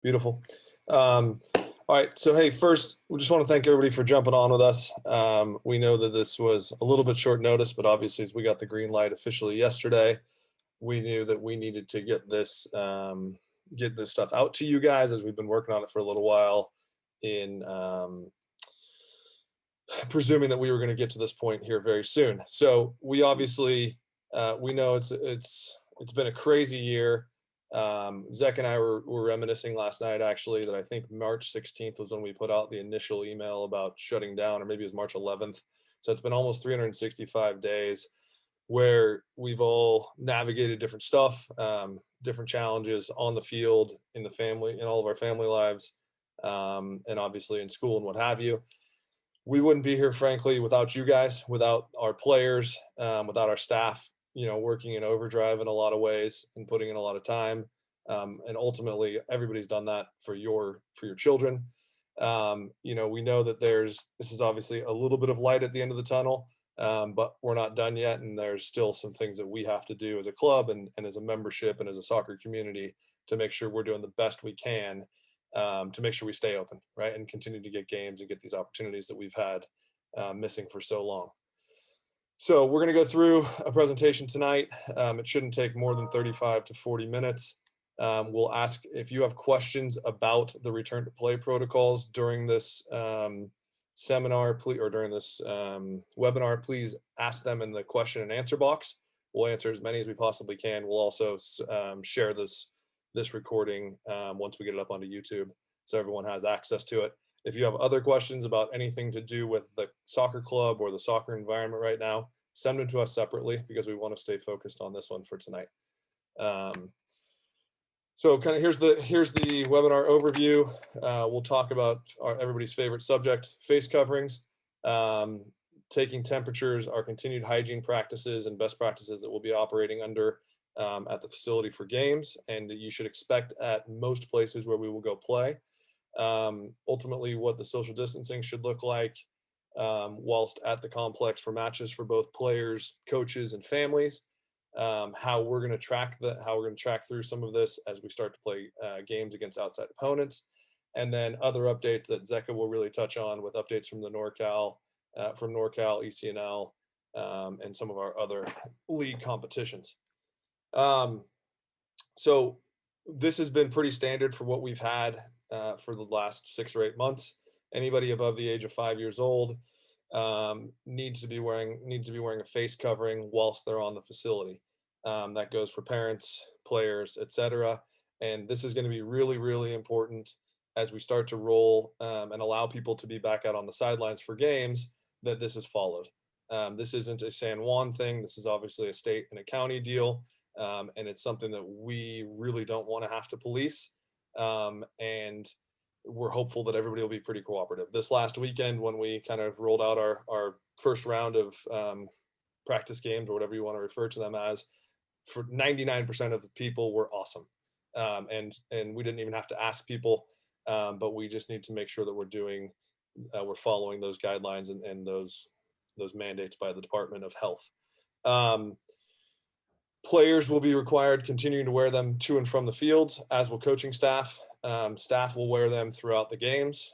Beautiful. All right. So, hey, first, we just want to thank everybody for jumping on with us. We know that this was a little bit short notice, but obviously, as we got the green light officially yesterday, we knew that we needed to get this stuff out to you guys as we've been working on it for a little while. In presuming that we were going to get to this point here very soon. So we obviously we know it's been a crazy year. Zach and I were reminiscing last night, actually, that I think March 16th was when we put out the initial email about shutting down, or maybe it was March 11th. So it's been almost 365 days where we've all navigated different stuff, different challenges on the field, in the family, in all of our family lives, and obviously in school and what have you. We wouldn't be here, frankly, without you guys, without our players, without our staff, working in overdrive in a lot of ways and putting in a lot of time. And ultimately, everybody's done that for your children. We know that this is obviously a little bit of light at the end of the tunnel, but we're not done yet, and there's still some things that we have to do as a club and as a membership and as a soccer community to make sure we're doing the best we can, to make sure we stay open, right, and continue to get games and get these opportunities that we've had missing for so long. So we're going to go through a presentation tonight. It shouldn't take more than 35 to 40 minutes. We'll ask if you have questions about the return to play protocols during this seminar, or during this webinar. Please ask them in the question and answer box. We'll answer as many as we possibly can. We'll also share this recording once we get it up onto YouTube, so everyone has access to it. If you have other questions about anything to do with the soccer club or the soccer environment right now, send them to us separately, because we want to stay focused on this one for tonight. So kind of here's the webinar overview. We'll talk about everybody's favorite subject, face coverings, taking temperatures, our continued hygiene practices and best practices that we'll be operating under at the facility for games, and that you should expect at most places where we will go play. Ultimately, what the social distancing should look like whilst at the complex for matches for both players, coaches, and families. How we're going to track through some of this as we start to play games against outside opponents, and then other updates that Zeka will really touch on, with updates from the NorCal, ECNL, and some of our other league competitions. So this has been pretty standard for what we've had for the last 6 or 8 months. Anybody above the age of 5 years old needs to be wearing a face covering whilst they're on the facility. That goes for parents, players, etc. And this is going to be really, really important as we start to roll and allow people to be back out on the sidelines for games, that this is followed. This isn't a San Juan thing. This is obviously a state and a county deal. And it's something that we really don't want to have to police. And we're hopeful that everybody will be pretty cooperative. This last weekend, when we kind of rolled out our first round of practice games, or whatever you want to refer to them as, for 99% of the people were awesome. And we didn't even have to ask people, but we just need to make sure that we're following those guidelines and those mandates by the Department of Health. Players will be required continuing to wear them to and from the fields, as will coaching staff. Staff will wear them throughout the games.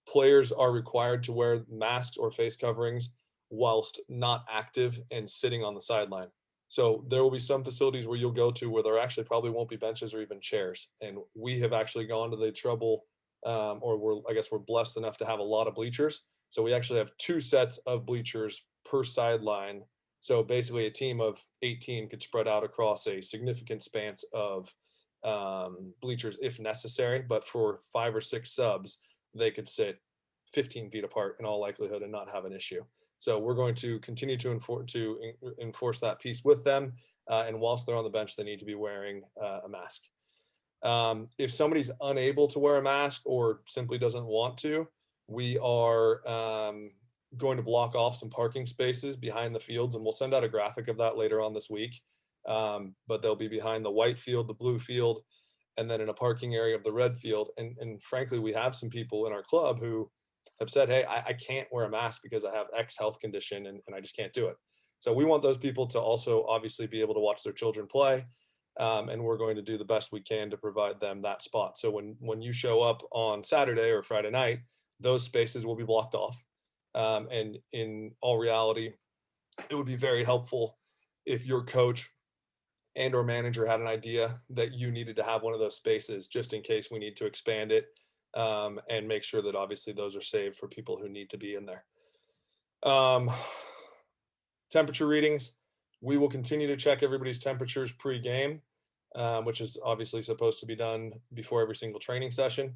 Players are required to wear masks or face coverings whilst not active and sitting on the sideline. So there will be some facilities where you'll go to where there actually probably won't be benches or even chairs. And we have actually gone to the trouble, or we're blessed enough to have a lot of bleachers. So we actually have 2 sets of bleachers per sideline. So basically a team of 18 could spread out across a significant span of bleachers if necessary. But for 5 or 6 subs, they could sit 15 feet apart in all likelihood and not have an issue. So we're going to continue to enforce that piece with them. And whilst they're on the bench, they need to be wearing a mask. If somebody's unable to wear a mask or simply doesn't want to, we are going to block off some parking spaces behind the fields, and we'll send out a graphic of that later on this week. But they'll be behind the white field, the blue field, and then in a parking area of the red field. And frankly, we have some people in our club who have said, hey, I can't wear a mask because I have X health condition and I just can't do it. So we want those people to also obviously be able to watch their children play. And we're going to do the best we can to provide them that spot. So when you show up on Saturday or Friday night, those spaces will be blocked off. And in all reality, it would be very helpful if your coach and or manager had an idea that you needed to have one of those spaces, just in case we need to expand it, and make sure that obviously those are saved for people who need to be in there. Temperature readings. We will continue to check everybody's temperatures pre-game, which is obviously supposed to be done before every single training session.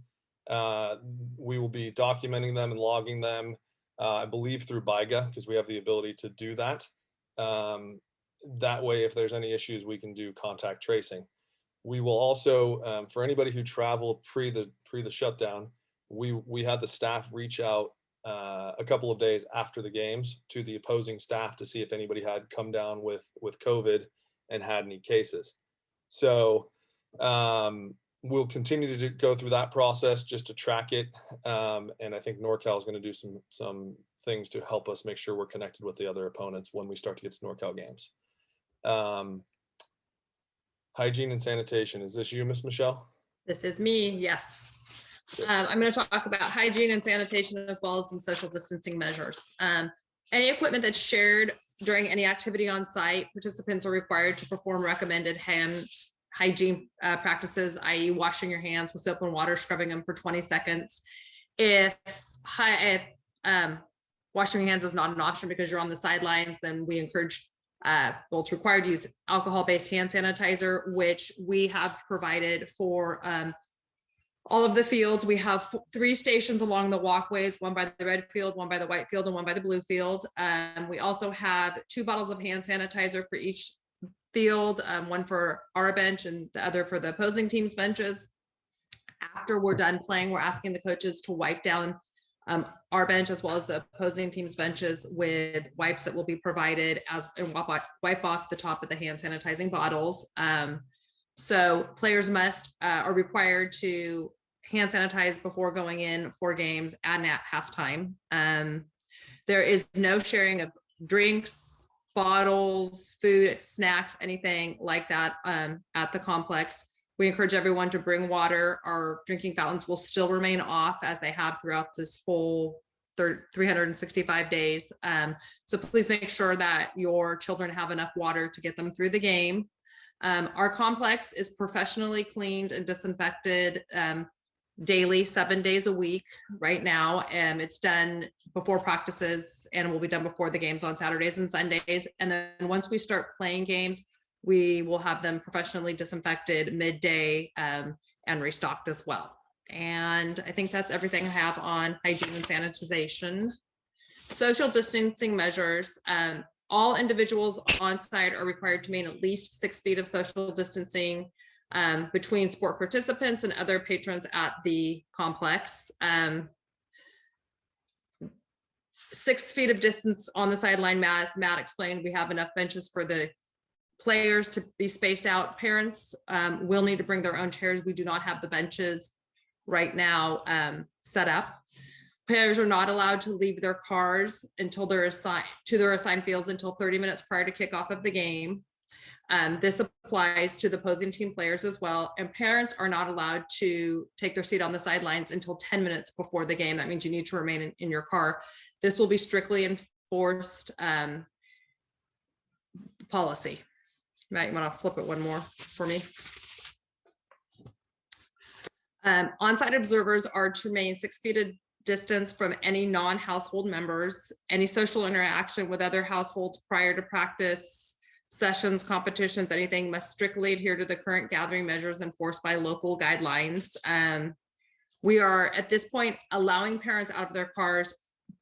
We will be documenting them and logging them, I believe through BIGA, because we have the ability to do that. That way, if there's any issues, we can do contact tracing. We will also, for anybody who traveled pre the shutdown, we had the staff reach out a couple of days after the games to the opposing staff to see if anybody had come down with COVID and had any cases. So we'll continue to go through that process just to track it. And I think NorCal is going to do some things to help us make sure we're connected with the other opponents when we start to get to NorCal games. Hygiene and sanitation. Is this you, Miss Michelle? This is me, yes. I'm going to talk about hygiene and sanitation as well as some social distancing measures. Any equipment that's shared during any activity on site, participants are required to perform recommended hand hygiene practices, i.e. washing your hands with soap and water, scrubbing them for 20 seconds. If washing your hands is not an option because you're on the sidelines, then we encourage, well, it's required to use alcohol-based hand sanitizer, which we have provided for all of the fields. We have 3 stations along the walkways, one by the red field, one by the white field, and one by the blue field. We also have 2 bottles of hand sanitizer for each field, one for our bench and the other for the opposing team's benches. After we're done playing, we're asking the coaches to wipe down our bench as well as the opposing team's benches with wipes that will be provided and wipe off the top of the hand sanitizing bottles. So players are required to hand sanitize before going in for games and at halftime. There is no sharing of drinks, bottles, food, snacks, anything like that at the complex. We encourage everyone to bring water. Our drinking fountains will still remain off as they have throughout this whole 365 days. So please make sure that your children have enough water to get them through the game. Our complex is professionally cleaned and disinfected daily, 7 days a week right now. It's done before practices and will be done before the games on Saturdays and Sundays. And then once we start playing games, we will have them professionally disinfected midday and restocked as well. And I think that's everything I have on hygiene and sanitization. Social distancing measures. All individuals on site are required to maintain at least 6 feet of social distancing between sport participants and other patrons at the complex. 6 feet of distance on the sideline, Matt explained. We have enough benches for the players to be spaced out. Parents will need to bring their own chairs. We do not have the benches right now set up. Players are not allowed to leave their cars until they're assigned to their assigned fields until 30 minutes prior to kickoff of the game. This applies to the opposing team players as well. And parents are not allowed to take their seat on the sidelines until 10 minutes before the game. That means you need to remain in your car. This will be strictly enforced policy. Matt, you want to flip it one more for me? On-site observers are to remain 6 feet of distance from any non-household members. Any social interaction with other households prior to practice, sessions, competitions, anything must strictly adhere to the current gathering measures enforced by local guidelines. We are at this point allowing parents out of their cars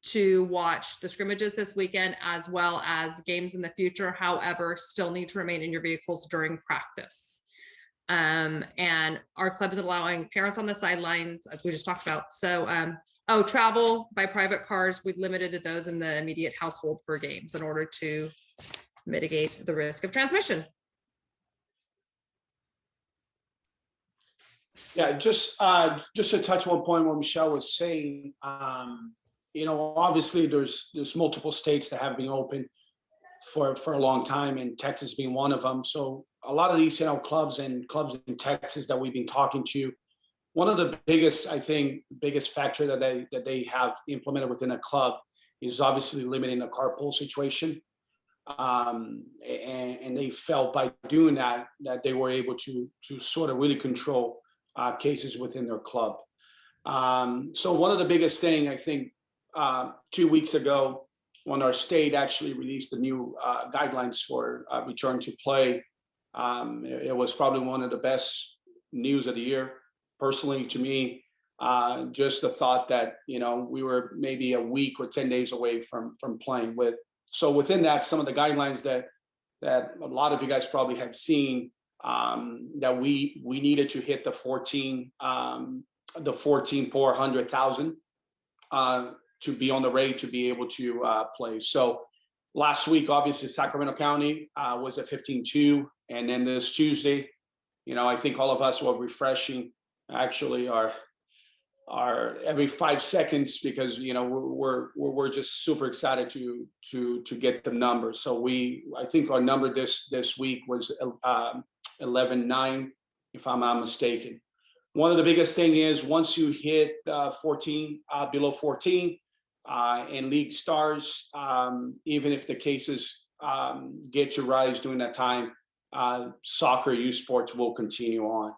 to watch the scrimmages this weekend as well as games in the future. However, still need to remain in your vehicles during practice. And our club is allowing parents on the sidelines, as we just talked about. So, travel by private cars, we've limited to those in the immediate household for games in order to mitigate the risk of transmission. Yeah, just to touch one point what Michelle was saying, obviously there's multiple states that have been open for a long time, and Texas being one of them. So a lot of these, clubs and clubs in Texas that we've been talking to, one of the biggest, I think, biggest factor that they have implemented within a club is obviously limiting the carpool situation. And they felt by doing that they were able to sort of really control cases within their club. So one of the biggest thing, I think, 2 weeks ago, when our state actually released the new guidelines for return to play, it was probably one of the best news of the year, personally to me. Just the thought that we were maybe a week or 10 days away from playing with. So within that, some of the guidelines that a lot of you guys probably have seen, that we needed to hit the 14,400,000 to be on the rate to be able to play. So last week, obviously, Sacramento County was at 15.2, and then this Tuesday, I think all of us were refreshing actually our every 5 seconds, because we're just super excited to get the numbers. So I think our number this week was 11.9, if I'm not mistaken. One of the biggest thing is once you hit 14, below 14, and league stars, even if the cases get to rise during that time, soccer, youth sports will continue on.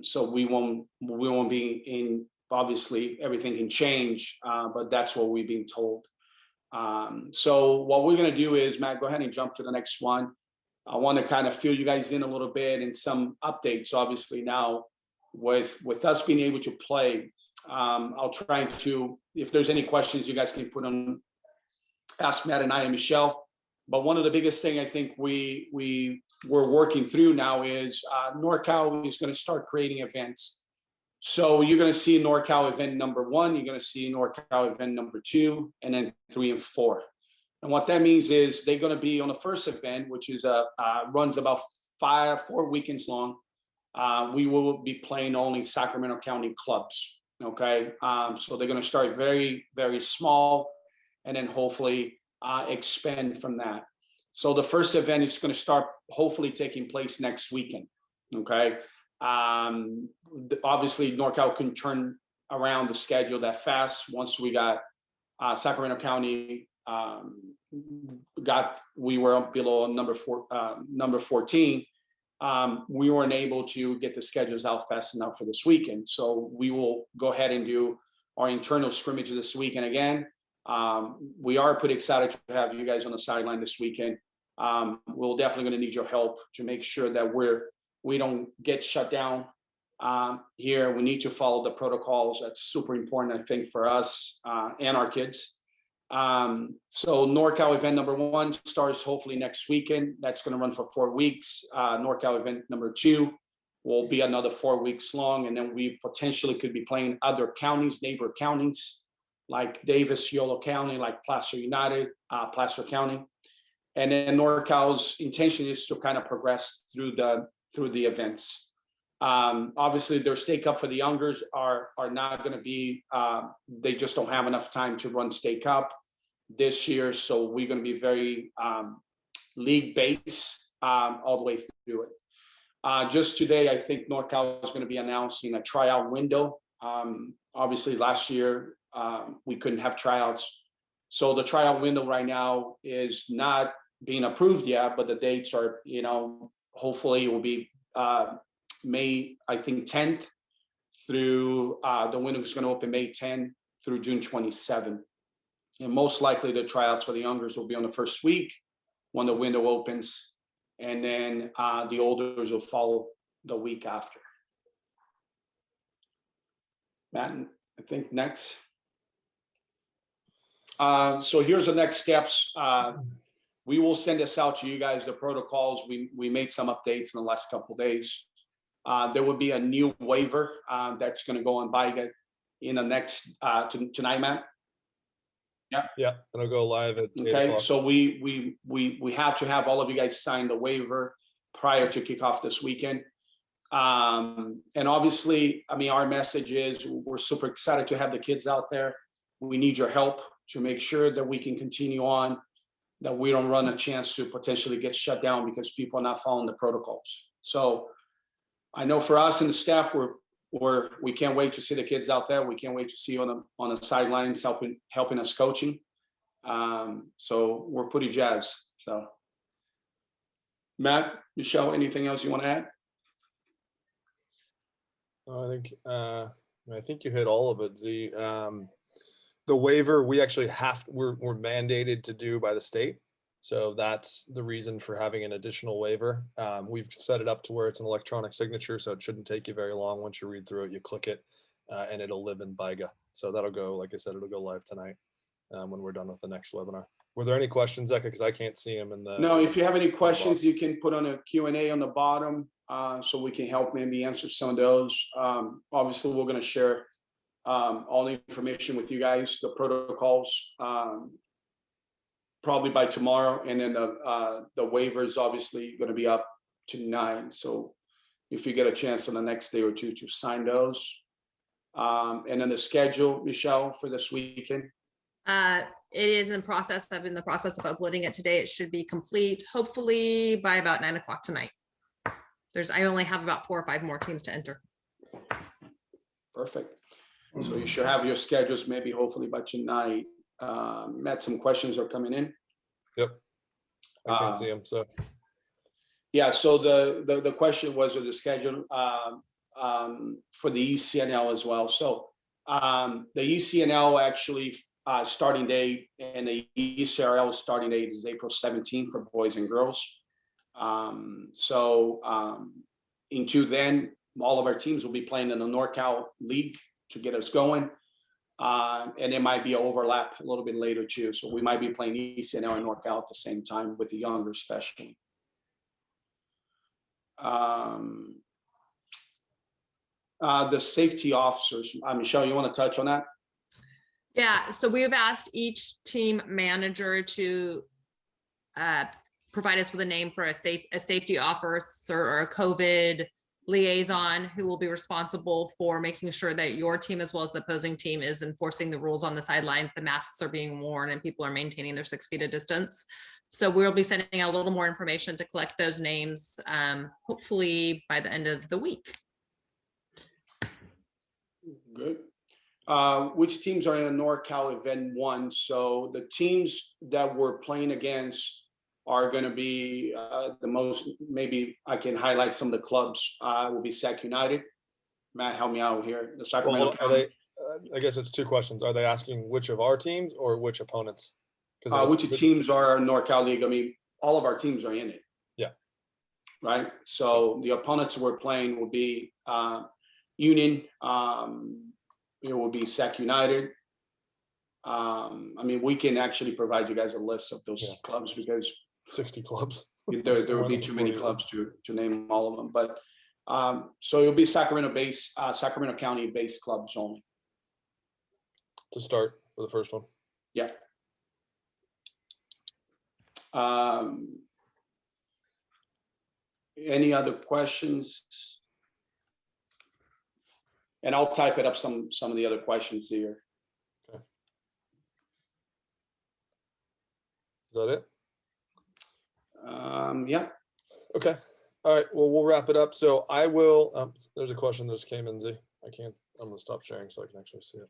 So we won't be in, obviously everything can change, but that's what we've been told. So what we're going to do is, Matt, go ahead and jump to the next one. I want to kind of fill you guys in a little bit and some updates, obviously now with us being able to play. I'll try to, if there's any questions you guys can put on, ask Matt and I and Michelle. But one of the biggest thing I think we're working through now is NorCal is going to start creating events. So you're going to see NorCal event number 1, you're going to see NorCal event number 2, and then 3 and 4. And what that means is they're going to be on the first event, which is runs about 4 weekends long. We will be playing only Sacramento County clubs. Okay, so they're going to start very, very small, and then hopefully expand from that. So the first event is going to start hopefully taking place next weekend. Okay, obviously NorCal couldn't turn around the schedule that fast. Once we got Sacramento County, we were below number 14. We weren't able to get the schedules out fast enough for this weekend. So we will go ahead and do our internal scrimmages this weekend again. We are pretty excited to have you guys on the sideline this weekend. We're definitely going to need your help to make sure that we don't get shut down here. We need to follow the protocols. That's super important, I think, for us and our kids. So NorCal event number 1 starts hopefully next weekend. That's going to run for 4 weeks. NorCal event number 2 will be another 4 weeks long. And then we potentially could be playing other counties, neighbor counties, like Davis, Yolo County, like Placer United, Placer County. And then NorCal's intention is to kind of progress through the events. Obviously, their State Cup for the youngers are not going to be, they just don't have enough time to run State Cup this year. So we're going to be very league-based all the way through it. Just today, I think NorCal is going to be announcing a tryout window. Obviously, last year, we couldn't have tryouts. So the tryout window right now is not being approved yet, but the dates are, hopefully it will be May, I think 10th through, the window is going to open May 10 through June 27. And most likely the tryouts for the youngers will be on the first week when the window opens, and then the olders will follow the week after. Matt, I think next. So here's the next steps. We will send this out to you guys, the protocols. We made some updates in the last couple of days. There will be a new waiver that's going to go on by in the next tonight, Matt. Yeah, it'll go live at 8 Okay, o'clock. so we have to have all of you guys sign the waiver prior to kickoff this weekend. And obviously, our message is we're super excited to have the kids out there. We need your help to make sure that we can continue on that we don't run a chance to potentially get shut down because people are not following the protocols. So I know for us and the staff, we can't wait to see the kids out there. We can't wait to see on the sidelines helping us coaching. So we're pretty jazzed. So Matt, Michelle, anything else you want to add? I think you hit all of it, Z. The waiver, we actually we're mandated to do by the state. So that's the reason for having an additional waiver. We've set it up to where it's an electronic signature, so it shouldn't take you very long. Once you read through it, you click it, and it'll live in BIGA. So that'll go, like I said, it'll go live tonight when we're done with the next webinar. Were there any questions, Zeka? Because I can't see them in the. No, if you have any questions, you can put on a Q&A on the bottom, so we can help maybe answer some of those. Obviously, we're going to share all the information with you guys, the protocols, probably by tomorrow, and then the waivers obviously going to be up tonight. So if you get a chance in the next day or two to sign those, and then the schedule, Michelle, for this weekend. It is in process. I'm in the process of uploading it today. It should be complete, hopefully by about 9 o'clock tonight. I only have about 4 or 5 more teams to enter. Perfect. So you should have your schedules maybe hopefully by tonight. Matt, some questions are coming in. Yep. I can't see them. So yeah, so the question was the schedule for the ECNL as well. So the ECNL actually starting date and the ECRL starting date is April 17th for boys and girls. Into then, all of our teams will be playing in the NorCal League to get us going. And it might be an overlap a little bit later too. So we might be playing ECNL and NorCal at the same time with the younger especially. The safety officers, Michelle, you want to touch on that? Yeah, so we've asked each team manager to provide us with a name for a safety officer or a COVID liaison who will be responsible for making sure that your team as well as the opposing team is enforcing the rules on the sidelines. The masks are being worn and people are maintaining their 6 feet of distance. So we'll be sending out a little more information to collect those names, hopefully by the end of the week. Good. Which teams are in the NorCal Event 1? So the teams that we're playing against are going to be the most, maybe I can highlight some of the clubs, will be Sac United. Matt, help me out here. The Sacramento County. I guess it's 2 questions. Are they asking which of our teams or which opponents? Which teams are NorCal League? I mean, all of our teams are in it. Yeah. Right. So the opponents we're playing will be Union. It will be Sac United. I mean, we can actually provide you guys a list of those clubs because 60 clubs. there would be too many clubs to name all of them. But so it'll be Sacramento County based clubs only. To start for the first one. Yeah. Any other questions? And I'll type it up some of the other questions here. Okay. Is that it? Yeah. Okay. All right. Well, we'll wrap it up. So I will. There's a question that just came in, Z. I'm going to stop sharing so I can actually see it.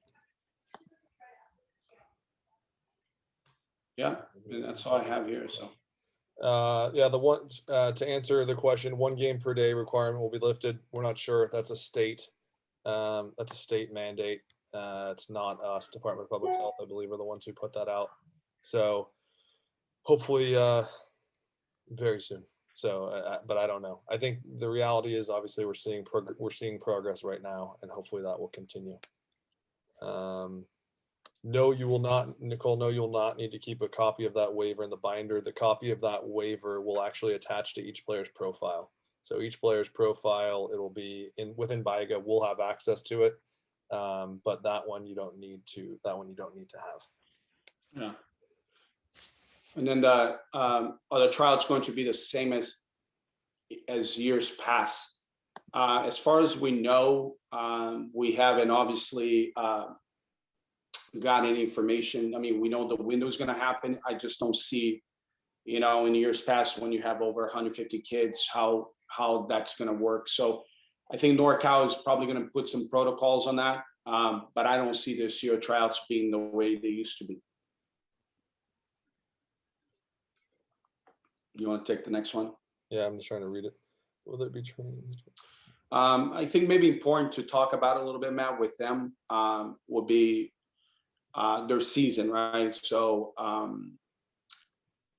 Yeah, and that's all I have here. So. Yeah, the one to answer the question, 1 game per day requirement will be lifted. We're not sure. That's a state mandate. It's not us. Department of Public Health, I believe, are the ones who put that out. So hopefully very soon. So, but I don't know. I think the reality is obviously we're seeing progress right now, and hopefully that will continue. No, you will not, Nicole. No, you will not need to keep a copy of that waiver in the binder. The copy of that waiver will actually attach to each player's profile. So each player's profile, it'll be within BIGA. We'll have access to it, but that one you don't need to. That one you don't need to have. Yeah. And then are the trials going to be the same as years past? As far as we know, we haven't obviously got any information. I mean, we know the window is going to happen. I just don't see in years past when you have over 150 kids, how that's going to work. So I think NorCal is probably going to put some protocols on that, but I don't see this year tryouts being the way they used to be. You want to take the next one? Yeah, I'm just trying to read it. Will there be training? I think maybe important to talk about a little bit, Matt, with them will be their season, right? So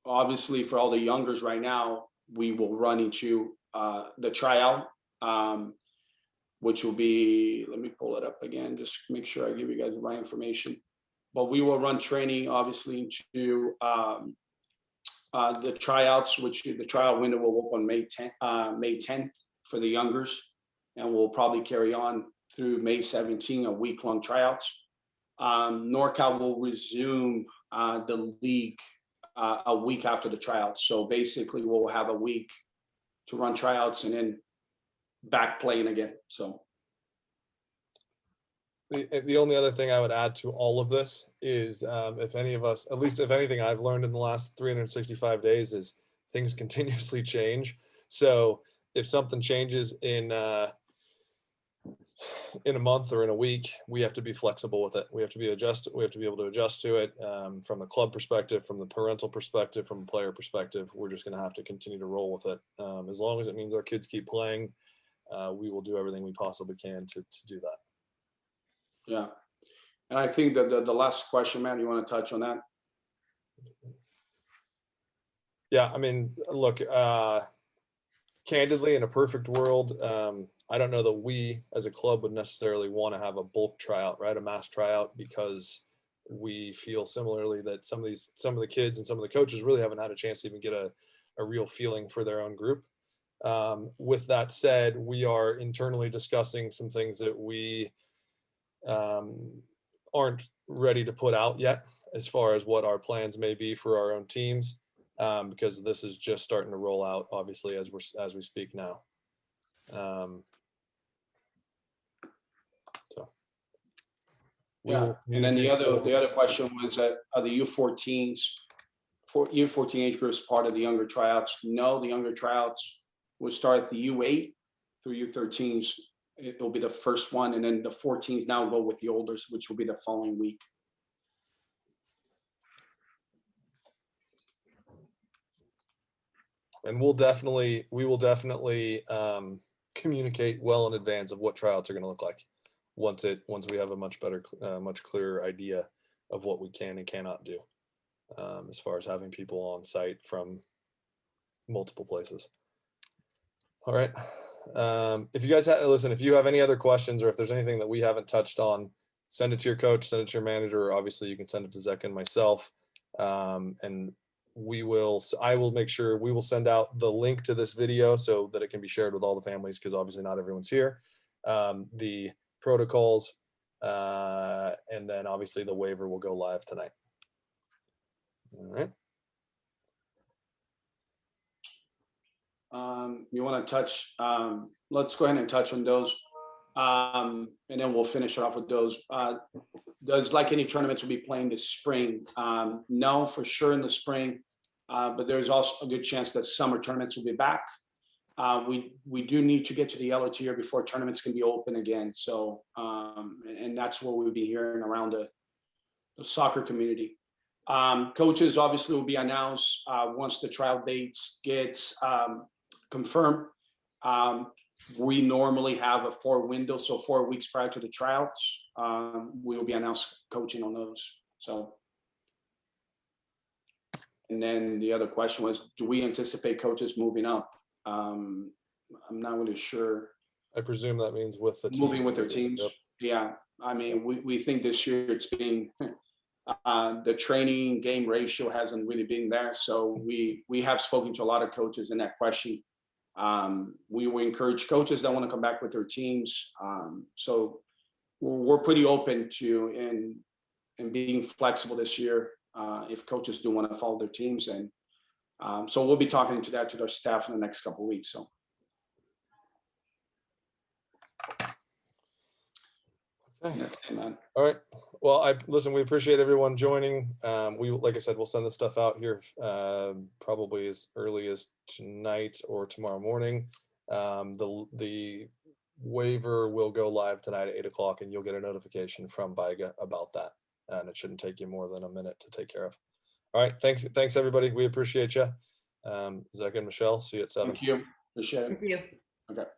obviously for all the youngers right now, we will run into the tryout, which will be, let me pull it up again, just make sure I give you guys the right information. But we will run training obviously into the tryouts, which the tryout window will open May 10th for the youngers, and we'll probably carry on through May 17th, a week-long tryouts. NorCal will resume the league a week after the tryouts. So basically we'll have a week to run tryouts and then back playing again. So the only other thing I would add to all of this is if any of us, at least if anything I've learned in the last 365 days, is things continuously change. So if something changes in a month or in a week, we have to be flexible with it. We have to be able to adjust to it from the club perspective, from the parental perspective, from a player perspective. We're just going to have to continue to roll with it. As long as it means our kids keep playing, we will do everything we possibly can to do that. Yeah. And I think that the last question, man, you want to touch on that? Yeah, I mean, look, candidly, in a perfect world, I don't know that we as a club would necessarily want to have a bulk tryout, right? A mass tryout, because we feel similarly that some of the kids and some of the coaches really haven't had a chance to even get a real feeling for their own group. With that said, we are internally discussing some things that we aren't ready to put out yet as far as what our plans may be for our own teams, because this is just starting to roll out, obviously, as we speak now. Yeah, and then the other question was that are the U14s, U14 age groups part of the younger tryouts? No, the younger tryouts will start at the U8 through U13s. It will be the first one, and then the 14s now go with the olders, which will be the following week. And we will definitely communicate well in advance of what tryouts are going to look like once we have a much clearer idea of what we can and cannot do, as far as having people on site from multiple places. All right. If you guys listen, if you have any other questions, or if there's anything that we haven't touched on, send it to your coach, send it to your manager, or obviously you can send it to Zek and myself. And I will make sure we will send out the link to this video so that it can be shared with all the families, because obviously not everyone's here. The protocols, and then obviously the waiver will go live tonight. All right. You want to touch, let's go ahead and touch on those, and then we'll finish it off with those. Does like any tournaments will be playing this spring? No, for sure in the spring, but there's also a good chance that summer tournaments will be back. We do need to get to the yellow tier before tournaments can be open again. So, and that's what we'll be hearing around the soccer community. Coaches obviously will be announced once the trial dates gets confirmed. We normally have a 4 window, so 4 weeks prior to the tryouts, we will be announced coaching on those. So, and then the other question was, do we anticipate coaches moving up? I'm not really sure. I presume that means with the moving with their teams. Yep. Yeah, I mean, we think this year it's been the training game ratio hasn't really been there. So we have spoken to a lot of coaches in that question. We will encourage coaches that want to come back with their teams. So we're pretty open to and being flexible this year if coaches do want to follow their teams. And so we'll be talking to their staff in the next couple of weeks. So. Okay. That's it, man. All right. Well, listen, we appreciate everyone joining. Like I said, we'll send this stuff out here probably as early as tonight or tomorrow morning. The waiver will go live tonight at 8 o'clock, and you'll get a notification from BIGA about that. And it shouldn't take you more than a minute to take care of. All right. Thanks everybody. We appreciate you. Zach and Michelle, see you at 7. Thank you. Appreciate it. Thank you. Okay.